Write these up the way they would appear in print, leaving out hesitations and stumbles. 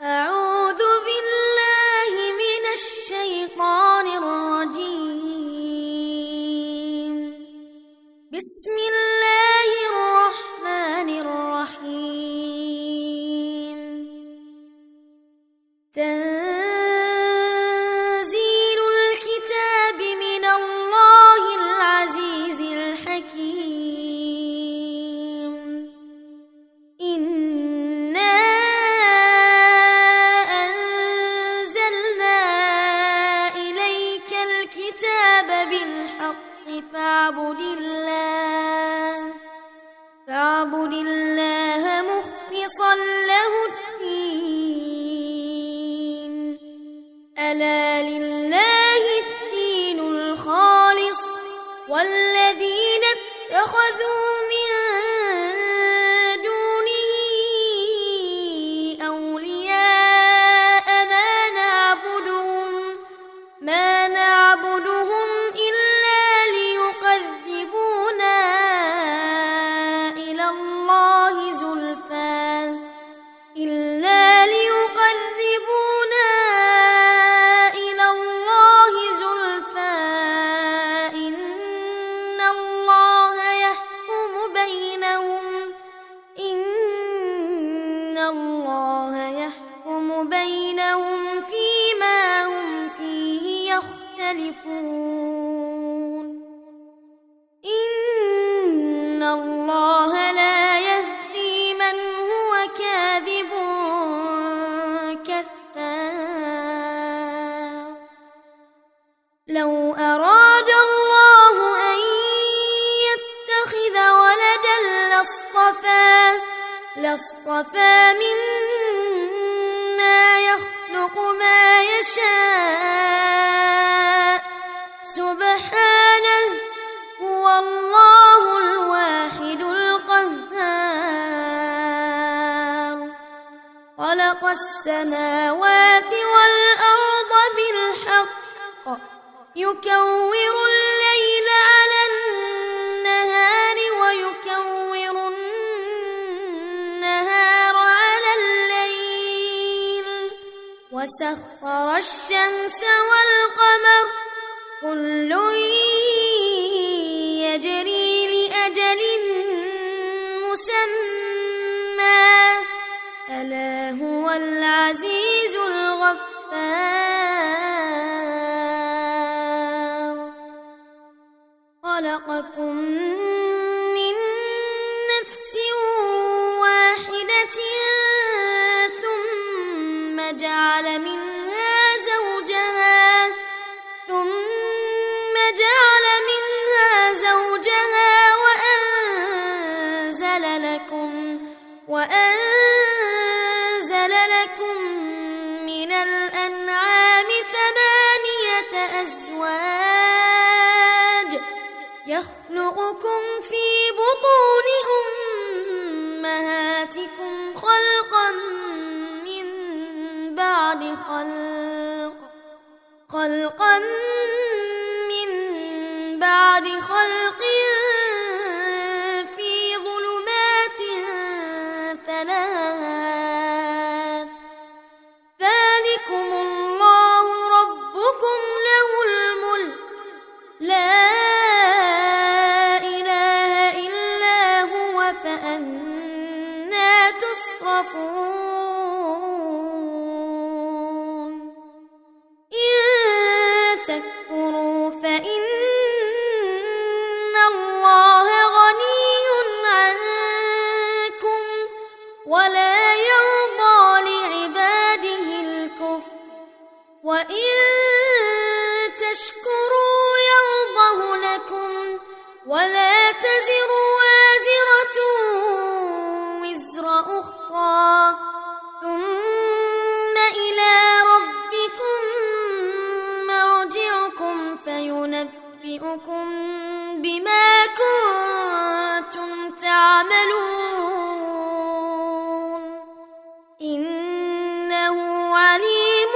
أعوذ بالله من الشيطان الرجيم. بسم الله الرحمن الرحيم. تنزيل الكتاب من الله العزيز الحكيم. إنا أنزلنا إليك الكتاب بالحق فاعبد الله مخلصا له الدين. ألا لله الدين الخالص والذين اتخذوا من دونه أولياء ما نعبدهم إلا ليقربونا إلى الله زلفى إن الله يحكم بينهم فيما هم فيه يختلفون. إن الله لا يهدي من هو كاذب كفار. لو أراد الله أن يتخذ ولدا لاصطفى مما يخلق ما يشاء. سبحانه هو الله الواحد القهار. خلق السماوات والأرض بالحق يكور الليل على النهار ويكور النهار على الليل وسخر الشمس والقمر كل يجري لأجل مسمى. ألا هو العزيز الغفار. خلقكم من نفس واحدة ثم جعل منها زوجها وأنزل لكم من الأنعام 8 أزواج يخلقكم في بطون أمهاتكم خلقا من بعد خلق في ظلمات 3. ذلكم الله ربكم له الملك لا إله إلا هو فأنى تصرفون. إن تكفروا فإن الله غني عنكم ولا يرضى لعباده الكفر وإن تشكروا يرضه لكم ولا تزر وازرة وزر أخرى ثم إلى ربكم مرجعكم فينبئكم بما كنتم تعملون. إنه عليم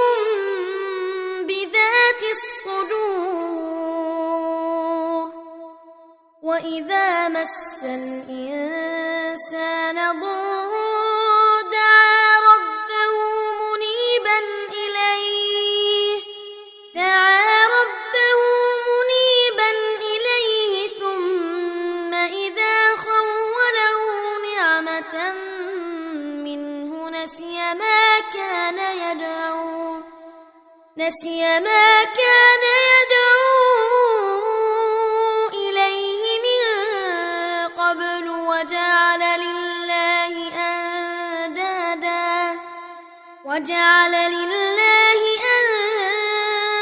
بذات الصدور. وإذا مس الإنسان ضر دعا ربه نسي ما كان يدعو إليه من قبل وجعل لله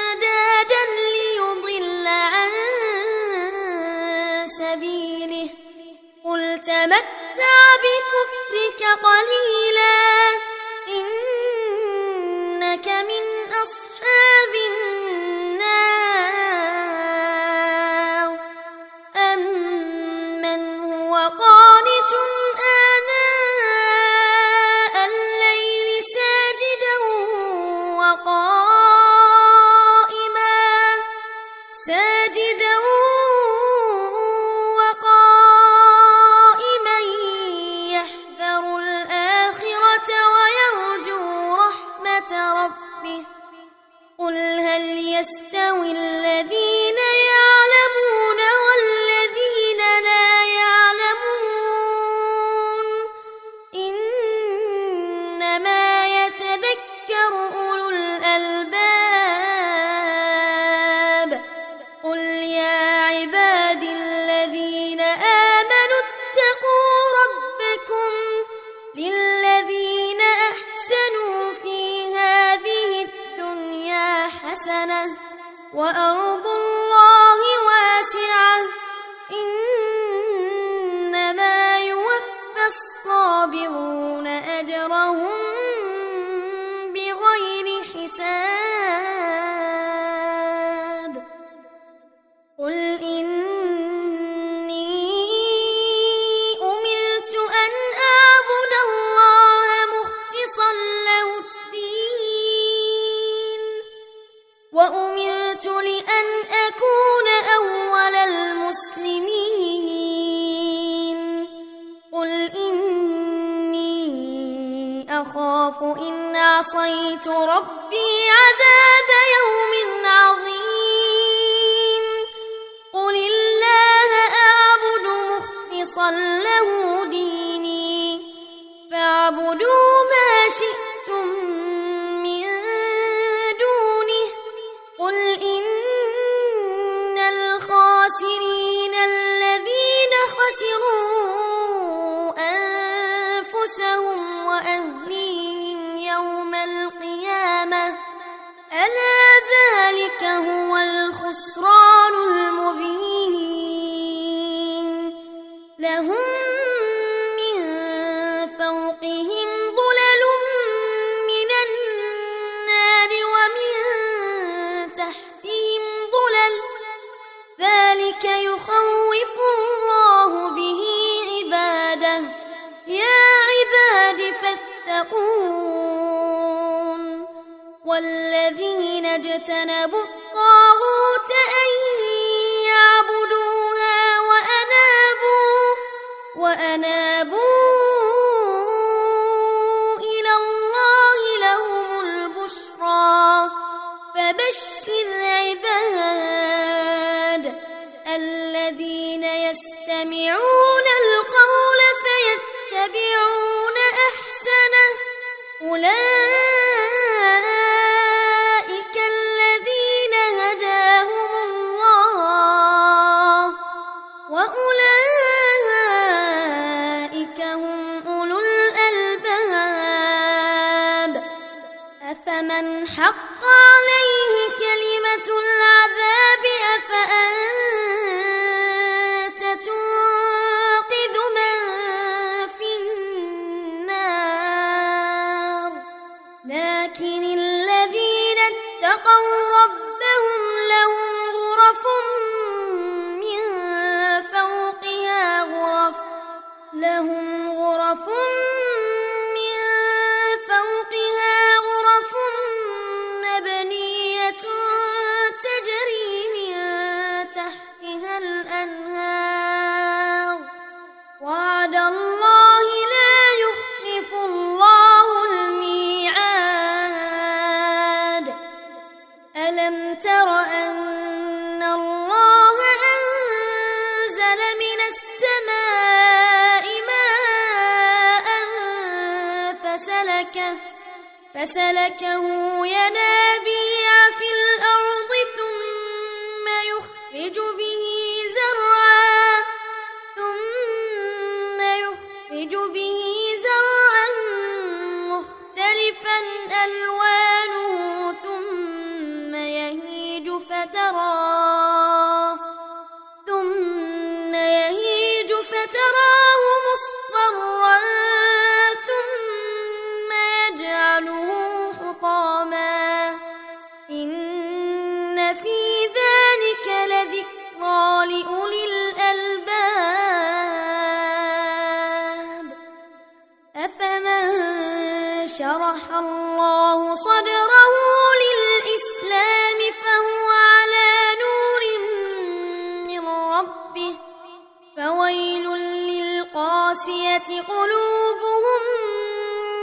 أندادا ليضل عن سبيله قل تمتع بكفرك قليلا إنك من أصحاب النار أمن هو قانت آناء الليل ساجدا وقائما يحذر الآخرة ويرجو رحمة ربه قل هل يستوي الذين يعلمون والذين لا يعلمون إنما يتذكر أولو الألباب قل يا عبادي الذين آمنوا اتقوا ربكم للذين أحسنوا في هذه الدنيا حسنة وأرض الله واسعة إنما يوفى الصابرون أجرهم بغير حساب قل إني أمرت أن أعبد الله مخلصا له الدين وأمرت لأن أكون أول المسلمين قل إني أخاف إن عصيت ربي عذاب يوم عظيم قل الله أعبد مخلصا له ديني فاعبدوا ما شئتم من دونه قل إن الخاسرين الذين خسروا أنفسهم وأهليهم يوم القيامة ألا ذلك هو الخسران المبين لهم من فوقهم ظلل من النار ومن تحتهم ظلل ذلك يخوف الله به عباده يا عباد فاتقون والذين اجتنبوا الطاغوت أن يعبدوها وأنابوا إلى الله لهم البشرى فبشر عباد الذين يستمعون القول فيتبعون أحسنه أولئك الذين هداهم الله وأولئك هم أولو الألباب أفمن حق عليه كلمة العذاب أفأنت تنقذ من في النار لكن الذين اتقوا ربهم لهم غرف من فوقها غرف مبنية تجري من تحتها الأنهار وعد الله لا يخلف الله الميعاد ألم تر أن الله أنزل من السماء ماء فسلكه ينابيع في الأرض ثم يخرج به زرعا مختلفا ألوانه ثم يهيج فتراه مصفرا ثم يجعله حطاما إن في ذلك لذكرى لأولي الألباب أفمن شرح الله صدره للإسلام فهو على نور من ربه فويل للقاسية قلوبهم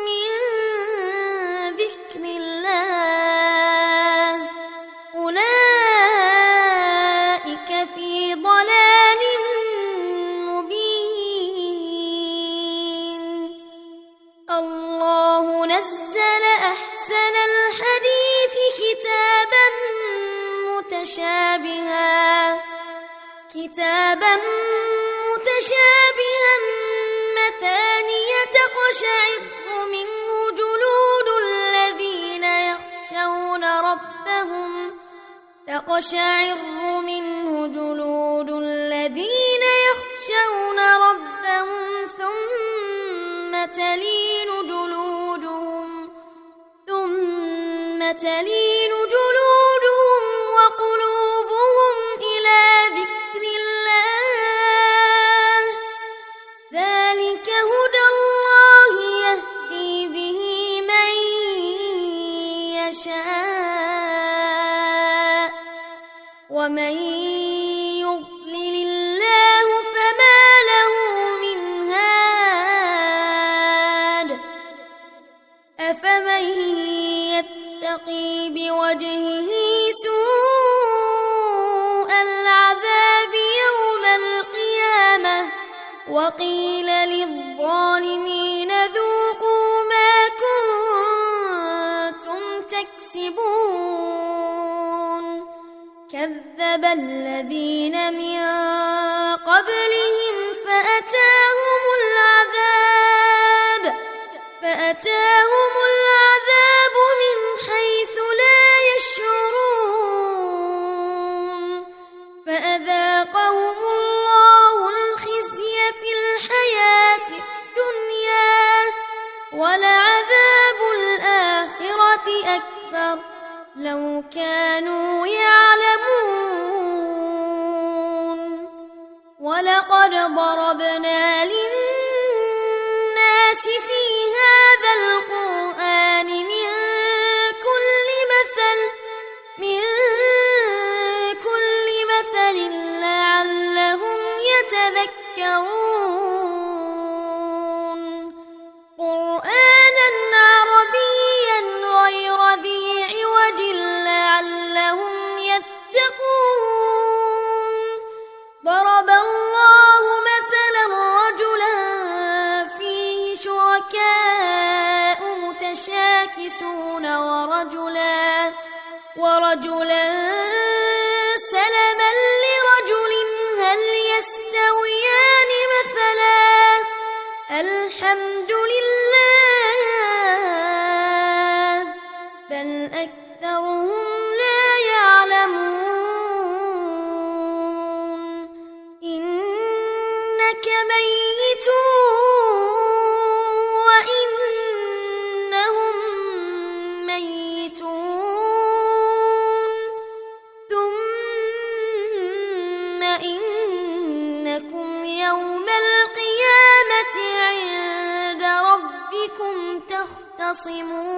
من ذكر الله أولئك في ضلال مبين الله نزل أحسن الحديث كتابا متشابها مثانية تقشعر منه جلود الذين يخشون ربهم ثم تلين جلودهم وقلوبهم إلى ذكر الله ذلك هدى الله يهدي به من يشاء ومن يضلل الله فما له من هاد أفمن يتقي بوجهه سوء العذاب يوم القيامة وقيل للظالمين ذوقوا ما كنتم تكسبون كذب الذين من قبلهم فأتاهم العذاب من حيث لا يشعرون فأذاقهم الله الخزي في الحياة الدنيا ولعذاب الآخرة أكبر لو كانوا يعلمون ولقد ضربنا للناس في هذا القرآن من كل مثل لعلهم يتذكرون قرآنا عربيا غير ذي عوج لعلهم يتقون ضرب الله مثلا رجلا فيه شركاء متشاكسون ورجلا سلما لرجل هل يستويان مثلا الحمد لله بل أكثرهم لا يعلمون إنك ميت وإنهم ميتون ثم إنكم يوم القيامة عند ربكم تختصمون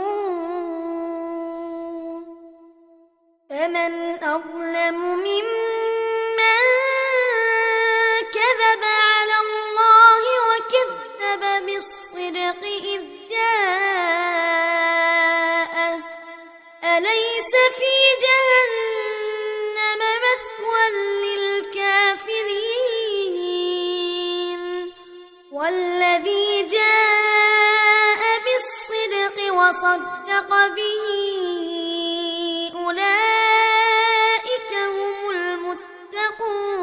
فمن أظلم ممن كذب على الله وكذب بالصدق إذ جاءه أليس في جهنم مثوى للكافرين والذي جاء بالصدق وصدق به أولئك هم المتقون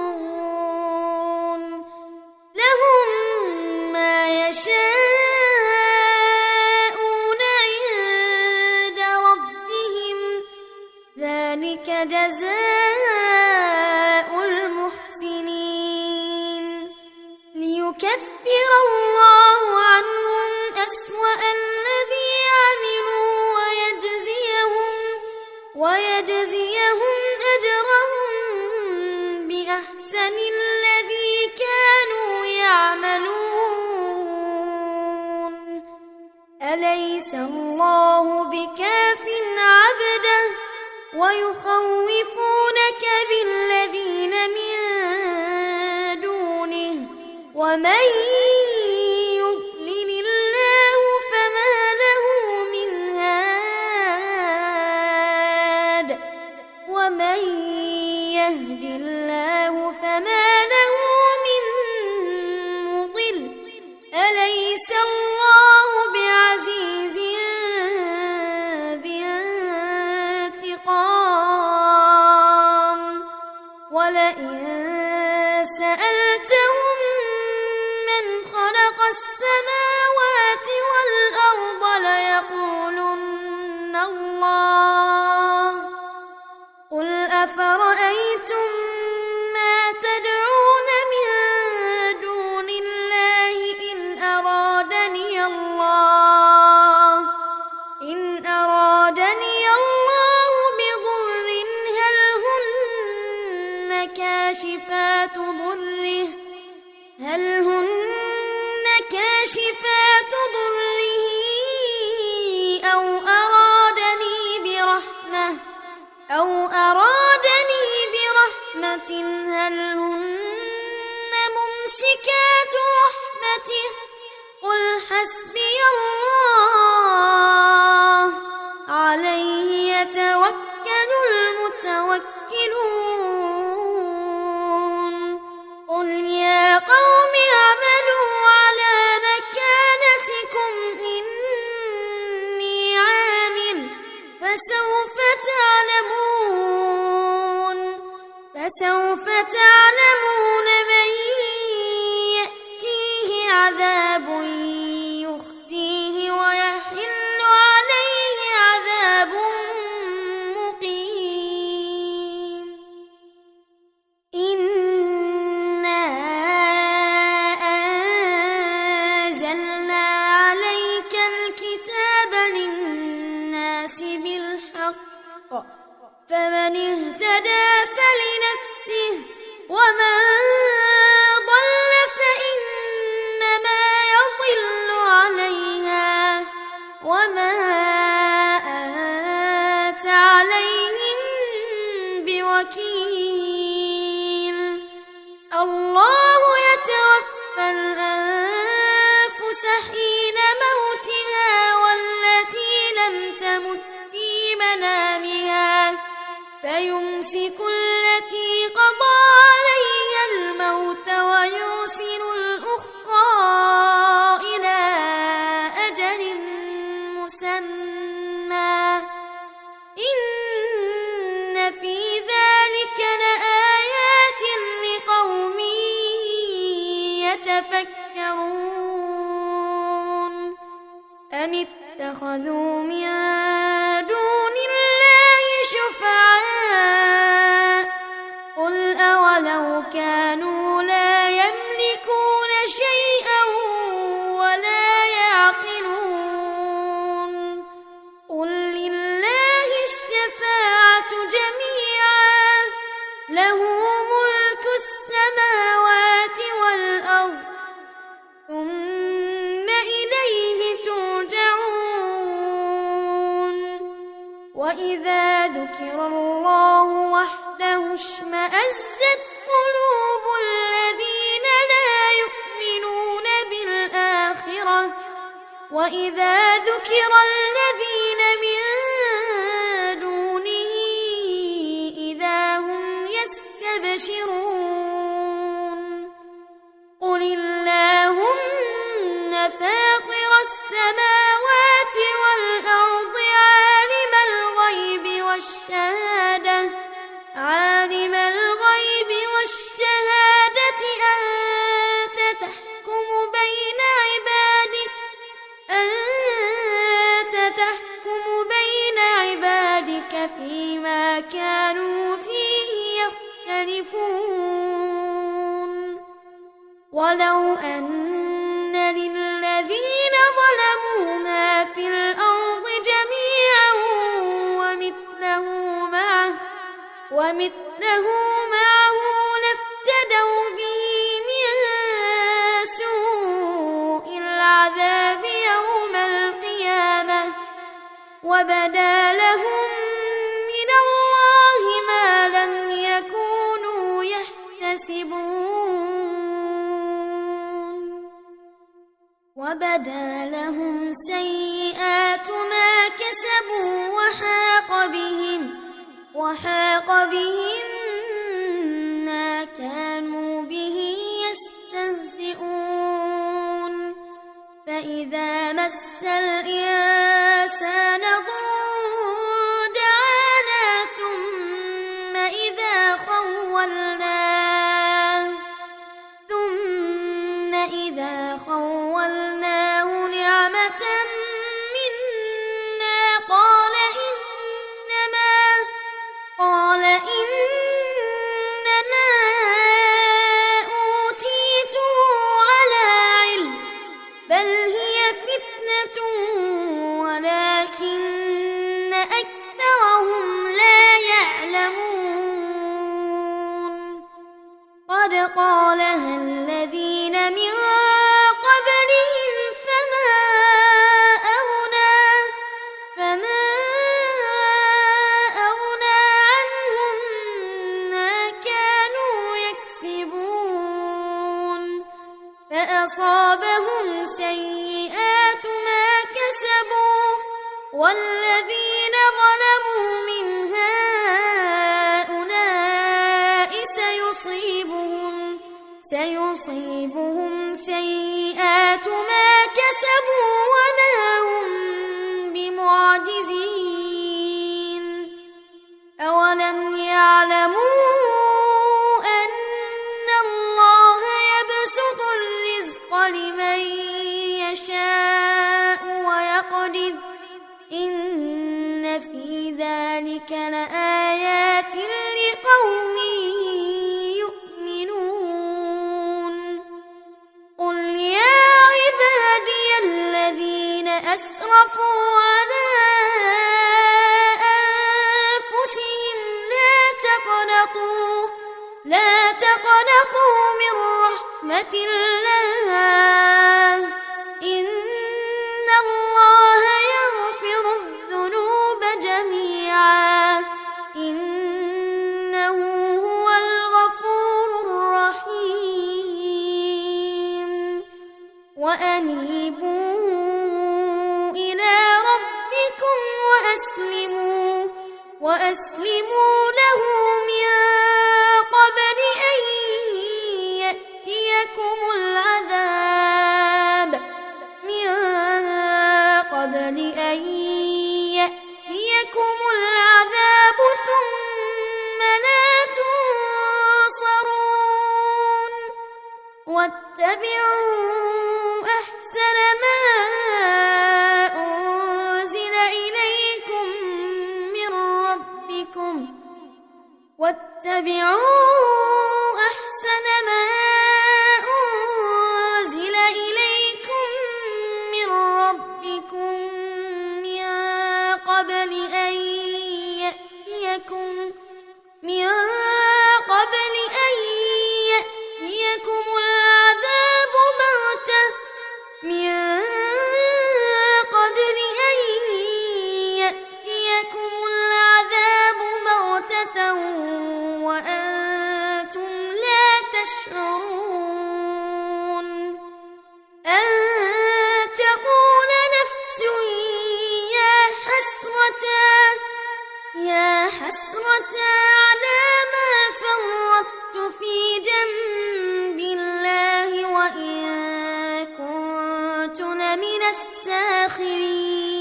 لهم ما يشاءون عند ربهم ذلك جزاء المحسنين ليكفر الله عنهم أسوأ الذي عملوا ويجزيهم أجرهم بأحسن الذي كانوا يعملون أليس الله بكاف عبده ويخوفونك بالذين من دونه ومن يضلل الله فما له من هاد ومن يهد الله فما له من مضل أليس الله بعزيز ذي انتقام ولئن سألتهم من خلق السماوات والأرض ليقولن الله قل أفرأيتم ما تدعون من دون الله إن أرادني الله بضر هل هن كاشفات ضره أو أرادني برحمة هل هن ممسكات رحمته قل حسبي الله عليه يتوكل المتوكلون قل يا قوم اعملوا على مكانتكم إني عامل فسوف تعلمون من يأتيه عذاب يخزيه ويحل عليه عذاب مقيم إنا أنزلنا عليك الكتاب للناس بالحق فمن اهتدى فلنفسه ومن ضل فإنما يضل عليها وما أنت عليهم بوكيل الله يتوفى الأنفس حين موتها والتي لم تمت في منامها فيمسك التي قضى عليها الموت ويرسل الأخرى إلى أجل مسمى إن في ذلك لآيات لقوم يتفكرون أم اتخذوا من دون الله شفعاء قل أولو كانوا لا يملكون شيئا ولا يعقلون قل لله الشفاعة جميعا له ملك السماوات والأرض ثم إليه ترجعون وإذا ذكر الله وحده اشمأزت قلوب الذين لا يؤمنون بالآخرة وإذا ذكر الذين من دونه إذا هم يستبشرون قل اللهم فاطر السماوات والأرض فيما كانوا فيه يختلفون ولو أن للذين ظلموا ما في الأرض جميعا ومثله معه لافتدوا به من سوء العذاب يوم القيامة وبدا لهم من الله ما لم يكونوا يحتسبون وبدا لهم سيئات ما كسبوا وحاق بهم ما كانوا به يستهزئون فإذا مس الإنسان ضر دعانا ثم إذا خولناه نعمة منا قال إنما أوتيته على علم بل هي فتنة ولكن أكثرهم لا يعلمون قد قالها الذين من قبلهم فما أغنى عنهم ما كانوا يكسبون فأصابهم سيئات ما كسبوا والذين ظلموا من هؤلاء سيصيبهم سيئات ما كسبوا وما هم بمعجزين أولم يعلموا أن الله يبسط الرزق لمن يشاء ويقدر إن في ذلك لآيات لقوم يؤمنون قل يا عبادي الذين أسرفوا على أنفسهم لا تقنطوا من رحمة الله إن الله يغفر الذنوب جميعا إنه هو الغفور الرحيم وأنيبوا إلى ربكم وأسلموا له من قبل أن يأتيكم العذاب ثم لا تنصرون واتبعوا أحسن ما أنزل إليكم من ربكم من قبل أن يأتيكم العذاب بغتة وأنتم لا تشعرون أن تقول نفس يا حسرة على ما فرطت في جنب الله وإن كنت لمن الساخرين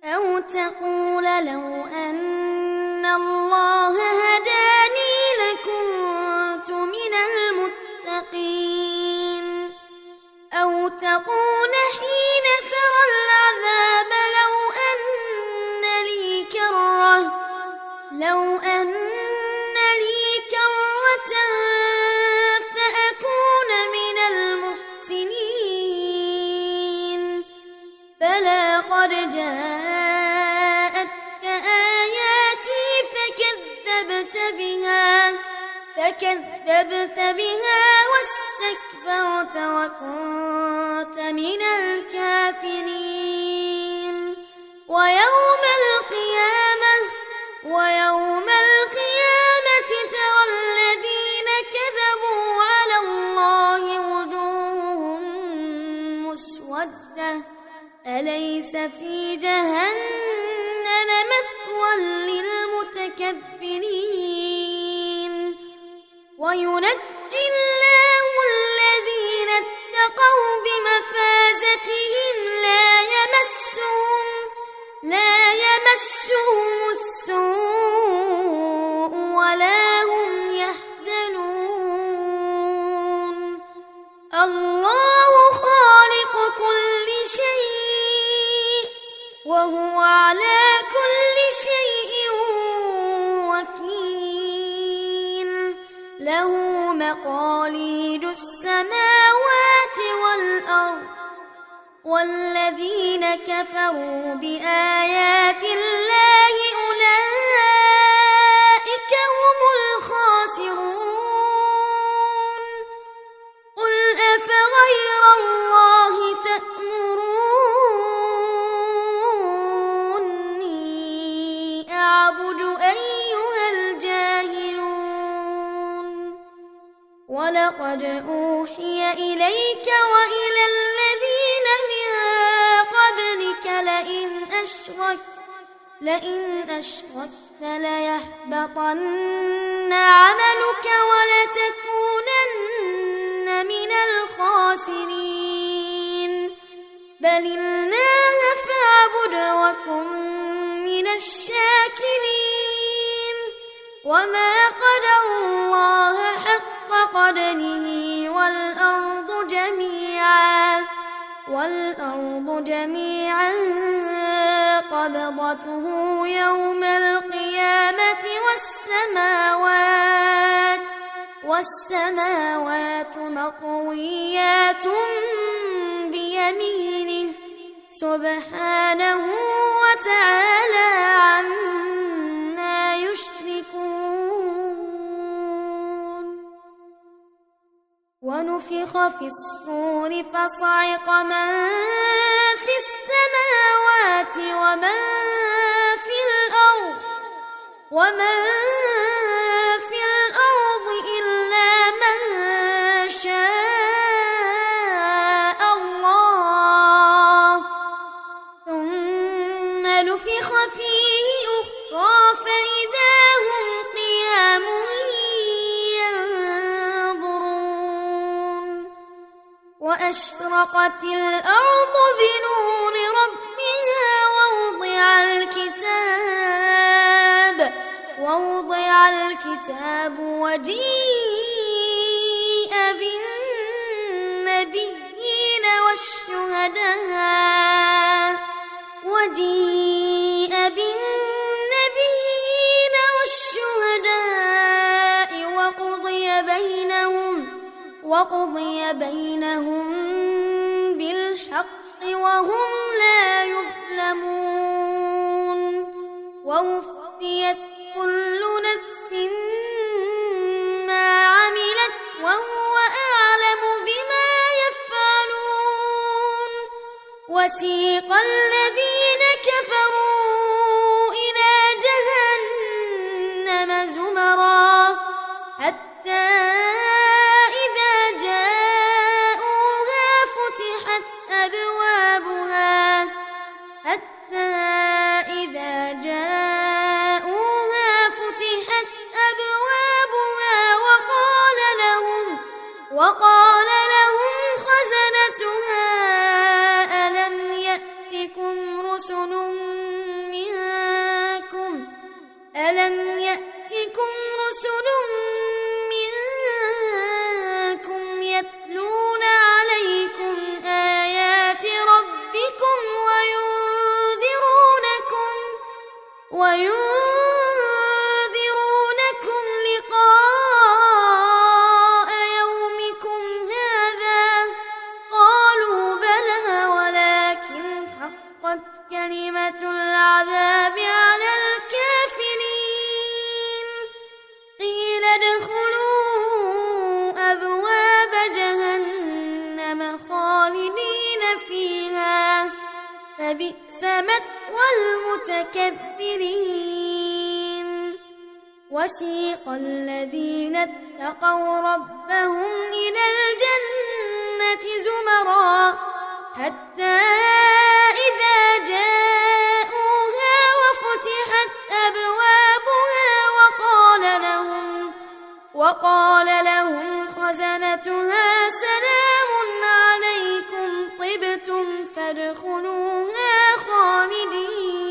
أو تقول لو أن الله هداني لكنت من المتقين أو تقول حين ترى العذاب لو أن لقد جاءتك آياتي فكذبت بها واستكبرت وكنت من الكافرين. ويوم القيامة ترى الذين كذبوا على الله وجوههم مسودة أليس في جهنم مثوى للمتكبرين. وينجي الله الذين اتقوا بمفازتهم لا يمسهم السوء ولا هم يحزنون. الله خالق كل شيء وهو على كل شيء وكيل. له مقاليد السماوات والأرض والذين كفروا بآيات الله أولئك هم الخاسرون. قل أفغير الله تأمروني أعبد أيها الجاهلون. ولقد أوحي إليك وإلى الذين من قبلك لئن أشركت ليحبطن عملك ولتكونن من الخاسرين. بل الله فاعبد وكن من الشاكرين. وما قدروا الله حق قدره والأرض جميعا قبضته يوم القيامة والسماوات مطويات بيمينه سبحانه وتعالى عما يشركون. ونفخ في الصور فصعق من في السماوات ومن في الأرض إلا من شاء الله ثم نفخ فيه أخرى فإذا هم قيام ينظرون. وأشرقت الأرض بنور ربها ووضع الكتاب وجيء بالنبيين والشهداء وقضي بينهم بالحق وهم لا يظلمون. ووفيت كل نفس ما عملت وهو أعلم بما يفعلون. وسيق الذين كفروا إلى جهنم زمرا حتى إذا جاءوها فتحت أبوابها وقال لهم خزنتها ألم يأتكم رسل منكم يتلون عليكم آيات ربكم وينذرونكم لقاء يومكم هذا. قالوا بلى ولكن حقت كلمة العذاب على الكافرين قيل ادخلوا أبواب جهنم خالدين فيها فبئس مثوى المتكبرين وسيق الذين اتقوا ربهم إلى الجنة زمرا حتى إذا جاءوها وفتحت أبوابها وقال لهم خزنتها سلام عليكم طبتم فادخلوها خالدين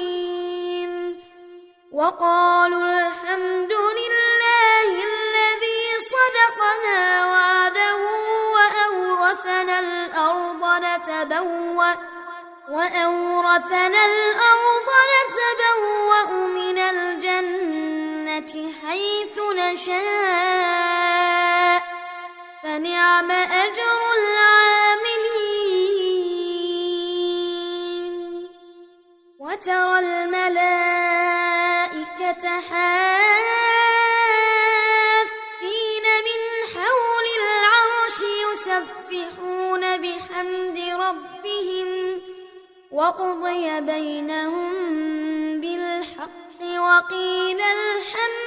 وقالوا الحمد لله الذي صدقنا وعده وأورثنا الأرض نتبوأ من الجنة حيث نشاء فنعم أجر العاملين وترى الملائكة حافين من حول العرش يسبحون بحمد ربهم وقضي بينهم بالحق وقيل الحمد